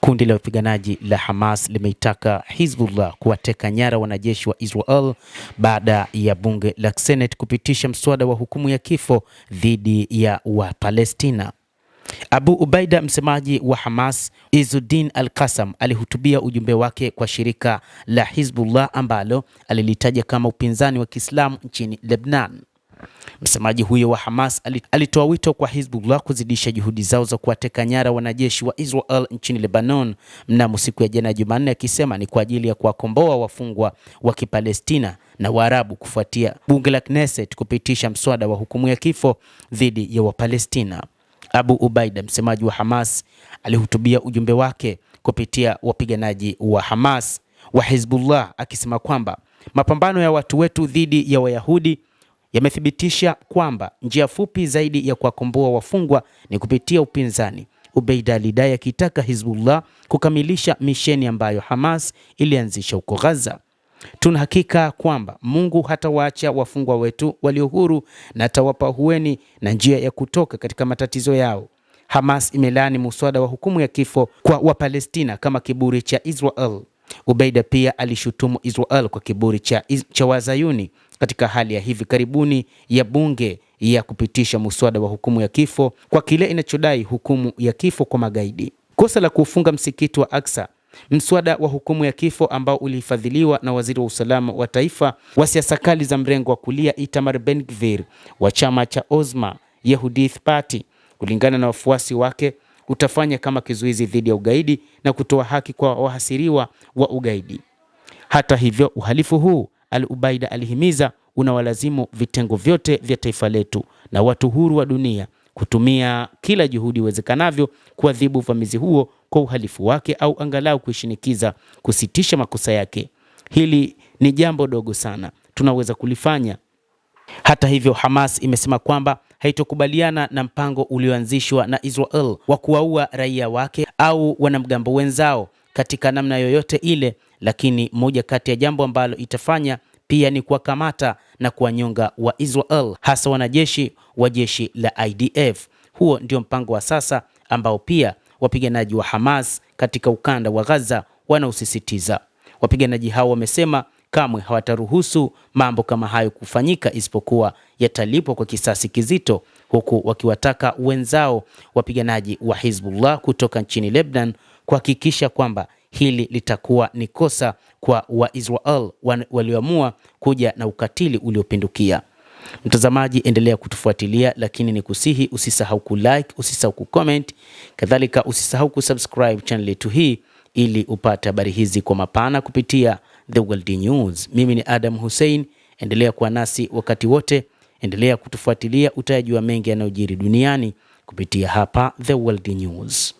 Kundi la wapiganaji la Hamas limeitaka Hizbullah kuwateka nyara wanajeshi wa Israel baada ya bunge la Senate kupitisha mswada wa hukumu ya kifo dhidi ya Wapalestina. Abu Ubaida, msemaji wa Hamas, Izzuddin al-Qassam, alihutubia ujumbe wake kwa shirika la Hizbullah ambalo alilitaja kama upinzani wa Kiislamu nchini Lebanon. Msemaji huyo wa Hamas alitoa wito kwa Hizbullah kuzidisha juhudi zao za kuwateka nyara wanajeshi wa Israel nchini Lebanon mnamo siku ya jana Jumanne, akisema ni kwa ajili ya kuwakomboa wafungwa wa Kipalestina na Waarabu kufuatia bunge la Knesset kupitisha mswada wa hukumu ya kifo dhidi ya Wapalestina. Abu Ubaida, msemaji wa Hamas, alihutubia ujumbe wake kupitia wapiganaji wa Hamas wa Hizbullah akisema kwamba mapambano ya watu wetu dhidi ya Wayahudi yamethibitisha kwamba njia fupi zaidi ya kuwakomboa wafungwa ni kupitia upinzani. Ubaida alidai akitaka Hizbullah kukamilisha misheni ambayo Hamas ilianzisha huko Gaza. Tuna hakika kwamba Mungu hatawaacha wafungwa wetu walio huru na atawapa hueni na njia ya kutoka katika matatizo yao. Hamas imelaani muswada wa hukumu ya kifo kwa Wapalestina kama kiburi cha Israel. Ubaida pia alishutumu Israel kwa kiburi cha Wazayuni katika hali ya hivi karibuni ya bunge ya kupitisha muswada wa hukumu ya kifo kwa kile inachodai hukumu ya kifo kwa magaidi. Kosa la kufunga msikiti wa Aqsa, mswada wa hukumu ya kifo ambao ulifadhiliwa na waziri wa usalama wa taifa wa siasa kali za mrengo wa kulia Itamar Ben-Gvir wa chama cha Ozma Yehudith Party, kulingana na wafuasi wake, utafanya kama kizuizi dhidi ya ugaidi na kutoa haki kwa wahasiriwa wa ugaidi. Hata hivyo, uhalifu huu, Al-Ubaida alihimiza, unawalazimu vitengo vyote vya taifa letu na watu huru wa dunia kutumia kila juhudi iwezekanavyo kuadhibu uvamizi huo kwa uhalifu wake au angalau kuishinikiza kusitisha makosa yake. Hili ni jambo dogo sana, tunaweza kulifanya. Hata hivyo, Hamas imesema kwamba haitokubaliana na mpango ulioanzishwa na Israel wa kuwaua raia wake au wanamgambo wenzao katika namna yoyote ile, lakini moja kati ya jambo ambalo itafanya pia ni kuwakamata na kuwanyonga wa Israel, hasa wanajeshi wa jeshi la IDF. Huo ndio mpango wa sasa ambao pia wapiganaji wa Hamas katika ukanda wa Gaza wanaosisitiza. Wapiganaji hao wamesema kamwe hawataruhusu mambo kama hayo kufanyika isipokuwa yatalipwa kwa kisasi kizito, huku wakiwataka wenzao wapiganaji wa Hizbullah kutoka nchini Lebanon kuhakikisha kwamba hili litakuwa ni kosa kwa Waisrael walioamua kuja na ukatili uliopindukia. Mtazamaji, endelea kutufuatilia, lakini ni kusihi usisahau kulike, usisahau kucomment, kadhalika usisahau kusubscribe channel yetu hii ili upate habari hizi kwa mapana kupitia The World News. Mimi ni Adam Hussein, endelea kuwa nasi wakati wote, endelea kutufuatilia, utajua mengi yanayojiri duniani kupitia hapa The World News.